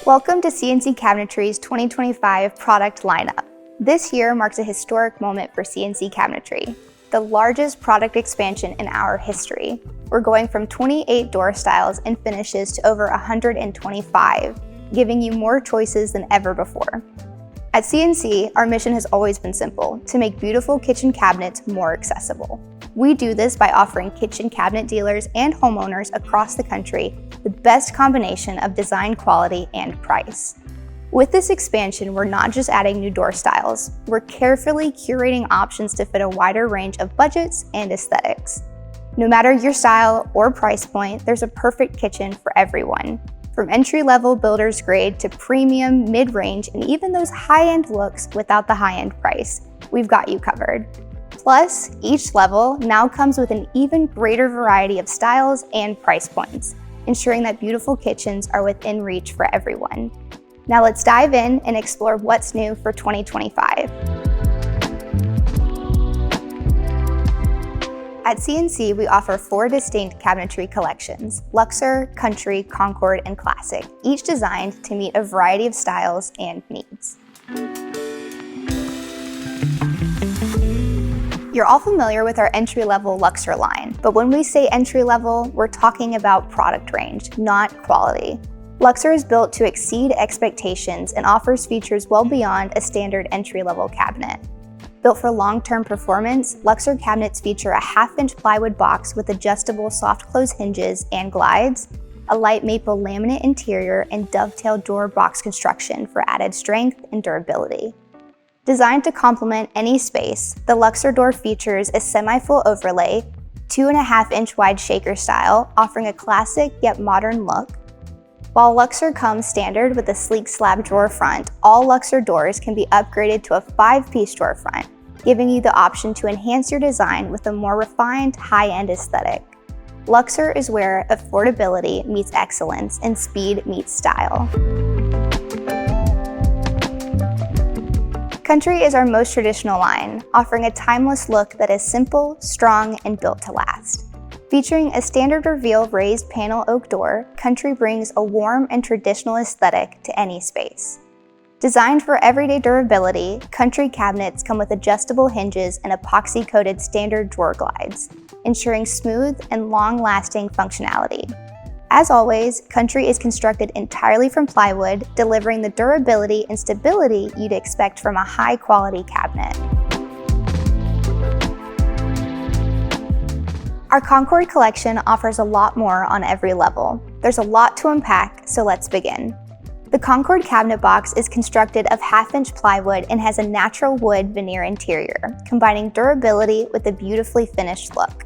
Welcome to CNC Cabinetry's 2025 product lineup. This year marks a historic moment for CNC Cabinetry, the largest product expansion in our history. We're going from 28 door styles and finishes to over 125, giving you more choices than ever before. At CNC, our mission has always been simple: to make beautiful kitchen cabinets more accessible. We do this by offering kitchen cabinet dealers and homeowners across the country the best combination of design quality and price. With this expansion, we're not just adding new door styles, we're carefully curating options to fit a wider range of budgets and aesthetics. No matter your style or price point, there's a perfect kitchen for everyone. From entry-level builder's grade to premium, mid-range, and even those high-end looks without the high-end price, we've got you covered. Plus, each level now comes with an even greater variety of styles and price points, ensuring that beautiful kitchens are within reach for everyone. Now let's dive in and explore what's new for 2025. At CNC, we offer 4 distinct cabinetry collections: Luxer, Country, Concord, and Classic, each designed to meet a variety of styles and needs. You're all familiar with our entry-level Luxer line, but when we say entry-level, we're talking about product range, not quality. Luxer is built to exceed expectations and offers features well beyond a standard entry-level cabinet. Built for long-term performance, Luxer cabinets feature a half-inch plywood box with adjustable soft-close hinges and glides, a light maple laminate interior, and dovetail door box construction for added strength and durability. Designed to complement any space, the Luxer door features a semi-full overlay, 2.5-inch wide shaker style, offering a classic yet modern look. While Luxer comes standard with a sleek slab drawer front, all Luxer doors can be upgraded to a 5-piece drawer front, giving you the option to enhance your design with a more refined, high-end aesthetic. Luxer is where affordability meets excellence and speed meets style. Country is our most traditional line, offering a timeless look that is simple, strong, and built to last. Featuring a standard reveal raised panel oak door, Country brings a warm and traditional aesthetic to any space. Designed for everyday durability, Country cabinets come with adjustable hinges and epoxy-coated standard drawer glides, ensuring smooth and long-lasting functionality. As always, Country is constructed entirely from plywood, delivering the durability and stability you'd expect from a high-quality cabinet. Our Concord collection offers a lot more on every level. There's a lot to unpack, so let's begin. The Concord cabinet box is constructed of half-inch plywood and has a natural wood veneer interior, combining durability with a beautifully finished look.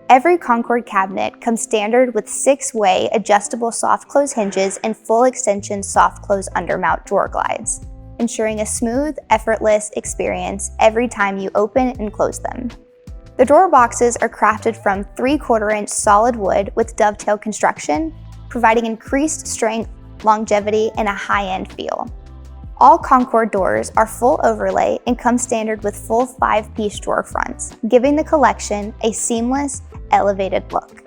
Every Concord cabinet comes standard with 6-way adjustable soft-close hinges and full extension soft-close undermount drawer glides, ensuring a smooth, effortless experience every time you open and close them. The drawer boxes are crafted from 3/4-inch solid wood with dovetail construction, providing increased strength, longevity, and a high-end feel. All Concord doors are full overlay and come standard with full 5-piece drawer fronts, giving the collection a seamless, elevated look.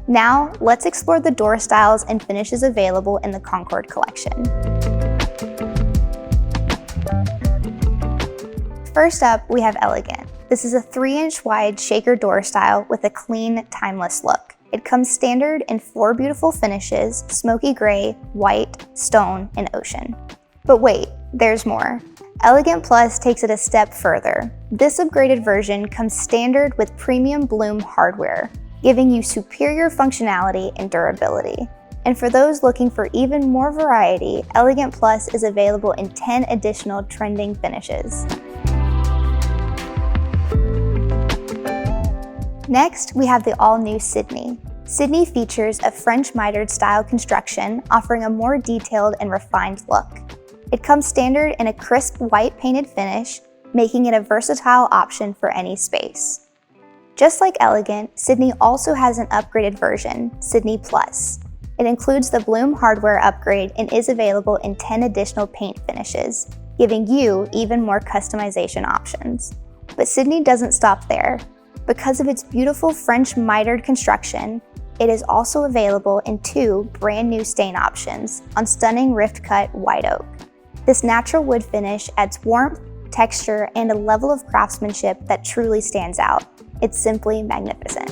Now, let's explore the door styles and finishes available in the Concord collection. First up, we have Elegant. This is a 3-inch wide shaker door style with a clean, timeless look. It comes standard in 4 beautiful finishes: smoky gray, white, stone, and ocean. But wait, there's more. Elegant Plus takes it a step further. This upgraded version comes standard with premium bloom hardware, giving you superior functionality and durability. And for those looking for even more variety, Elegant Plus is available in 10 additional trending finishes. Next, we have the all-new Sydney. Sydney features a French mitered style construction, offering a more detailed and refined look. It comes standard in a crisp white painted finish, making it a versatile option for any space. Just like Elegant, Sydney also has an upgraded version, Sydney Plus. It includes the bloom hardware upgrade and is available in 10 additional paint finishes, giving you even more customization options. But Sydney doesn't stop there. Because of its beautiful French mitered construction, It is also available in 2 brand new stain options on stunning rift-cut white oak. This natural wood finish adds warmth, texture, and a level of craftsmanship that truly stands out. It's simply magnificent.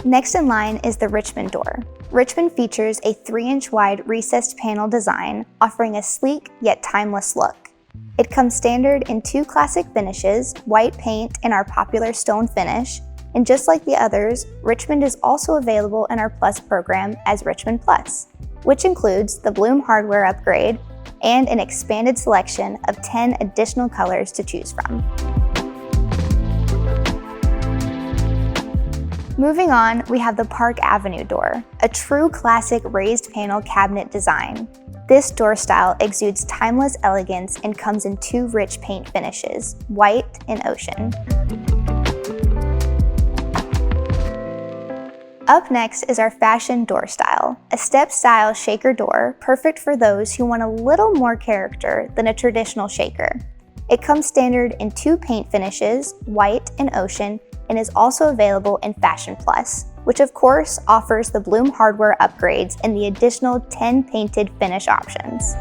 Next in line is the Richmond door. Richmond features a 3-inch wide recessed panel design, offering a sleek yet timeless look. It comes standard in 2 classic finishes, white paint and our popular stone finish, and just like the others, Richmond is also available in our Plus program as Richmond Plus, which includes the Bloom hardware upgrade and an expanded selection of 10 additional colors to choose from. Moving on, we have the Park Avenue door, a true classic raised panel cabinet design. This door style exudes timeless elegance and comes in 2 rich paint finishes, white and ocean. Up next is our fashion door style, a step-style shaker door perfect for those who want a little more character than a traditional shaker. It comes standard in 2 paint finishes, white and ocean, and is also available in Fashion Plus, which of course offers the Bloom hardware upgrades and the additional 10 painted finish options.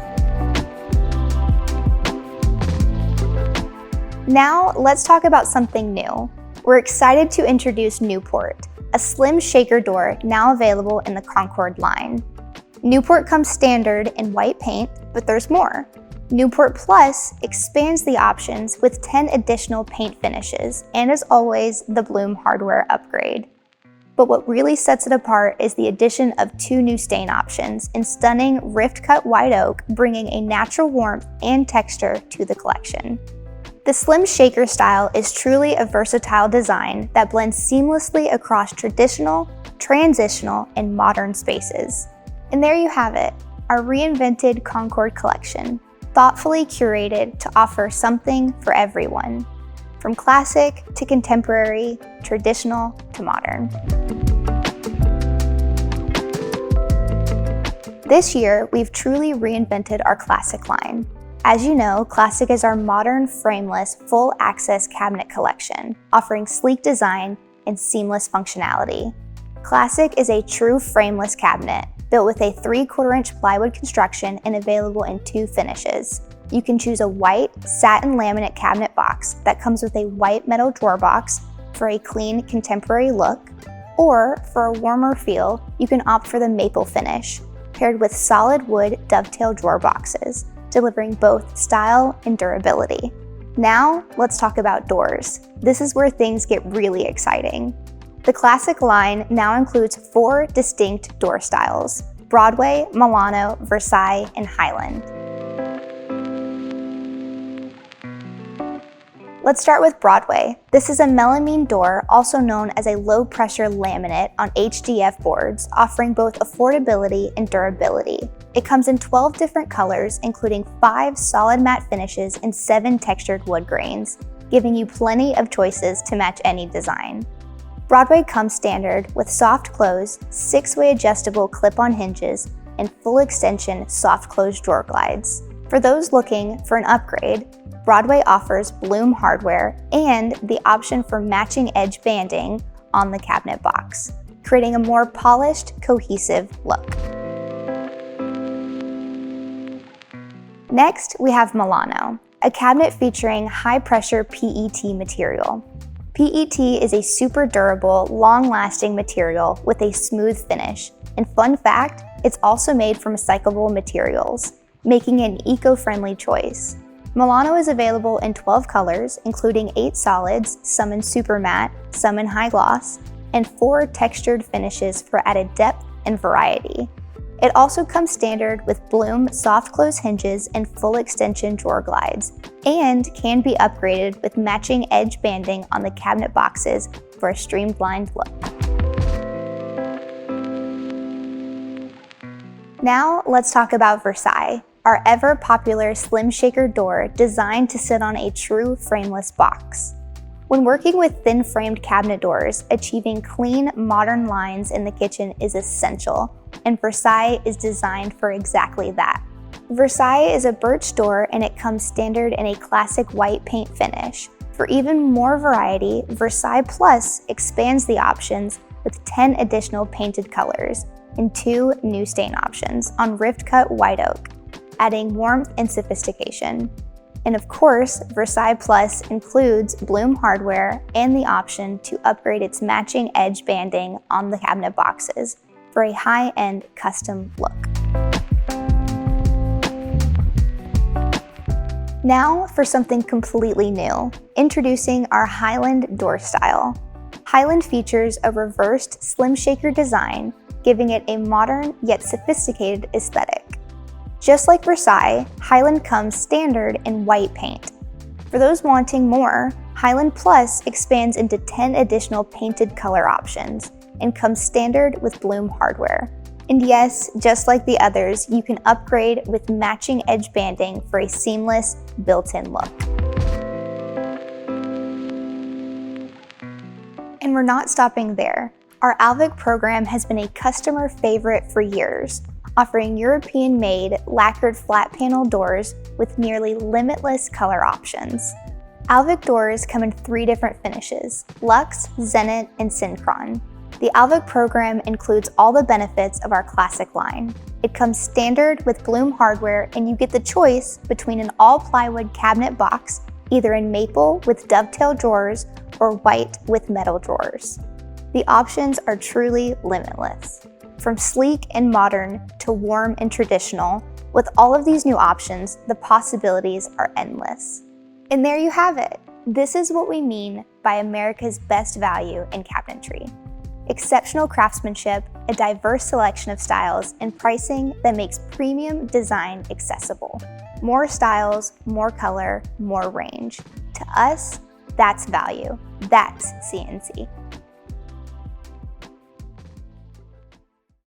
Now let's talk about something new. We're excited to introduce Newport, a slim shaker door now available in the Concord line. Newport comes standard in white paint, but there's more. Newport Plus expands the options with 10 additional paint finishes, and as always, the Bloom hardware upgrade. But what really sets it apart is the addition of 2 new stain options in stunning rift-cut white oak, bringing a natural warmth and texture to the collection. The slim shaker style is truly a versatile design that blends seamlessly across traditional, transitional, and modern spaces. And there you have it, our reinvented Concord collection, thoughtfully curated to offer something for everyone, from classic to contemporary, traditional to modern. This year, we've truly reinvented our classic line. As you know, Classic is our modern, frameless, full-access cabinet collection, offering sleek design and seamless functionality. Classic is a true frameless cabinet, built with a 3/4-inch plywood construction and available in 2 finishes. You can choose a white satin laminate cabinet box that comes with a white metal drawer box for a clean, contemporary look, or for a warmer feel, you can opt for the maple finish, paired with solid wood dovetail drawer boxes, delivering both style and durability. Now, let's talk about doors. This is where things get really exciting. The Classic line now includes 4 distinct door styles: Broadway, Milano, Versailles, and Highland. Let's start with Broadway. This is a melamine door, also known as a low-pressure laminate on HDF boards, offering both affordability and durability. It comes in 12 different colors, including 5 solid matte finishes and 7 textured wood grains, giving you plenty of choices to match any design. Broadway comes standard with soft close, 6-way adjustable clip-on hinges, and full extension soft close drawer glides. For those looking for an upgrade, Broadway offers Bloom hardware and the option for matching edge banding on the cabinet box, creating a more polished, cohesive look. Next, we have Milano, a cabinet featuring high-pressure PET material. PET is a super durable, long-lasting material with a smooth finish. And fun fact, it's also made from recyclable materials, making it an eco-friendly choice. Milano is available in 12 colors, including 8 solids, some in super matte, some in high gloss, and 4 textured finishes for added depth and variety. It also comes standard with Bloom soft close hinges and full extension drawer glides, and can be upgraded with matching edge banding on the cabinet boxes for a streamlined look. Now let's talk about Versailles, our ever-popular slim shaker door designed to sit on a true frameless box. When working with thin-framed cabinet doors, achieving clean, modern lines in the kitchen is essential, and Versailles is designed for exactly that. Versailles is a birch door and it comes standard in a classic white paint finish, For even more variety, Versailles Plus expands the options with 10 additional painted colors and 2 new stain options on rift-cut white oak, adding warmth and sophistication. And of course, Versailles Plus includes Bloom hardware and the option to upgrade its matching edge banding on the cabinet boxes for a high-end custom look. Now for something completely new, introducing our Highland door style. Highland features a reversed slim shaker design, giving it a modern yet sophisticated aesthetic. Just like Versailles, Highland comes standard in white paint. For those wanting more, Highland Plus expands into 10 additional painted color options and comes standard with Bloom hardware. And yes, just like the others, you can upgrade with matching edge banding for a seamless, built-in look. And we're not stopping there. Our Alvvic program has been a customer favorite for years, offering European-made lacquered flat panel doors with nearly limitless color options. Alvvic doors come in 3 different finishes: Luxe, Zenith, and Synchron. The Alvvic program includes all the benefits of our classic line. It comes standard with Bloom hardware, and you get the choice between an all-plywood cabinet box, either in maple with dovetail drawers or white with metal drawers. The options are truly limitless. From sleek and modern to warm and traditional, with all of these new options, the possibilities are endless. And there you have it. This is what we mean by America's best value in cabinetry. Exceptional craftsmanship, a diverse selection of styles, and pricing that makes premium design accessible. More styles, more color, more range. To us, that's value. That's CNC.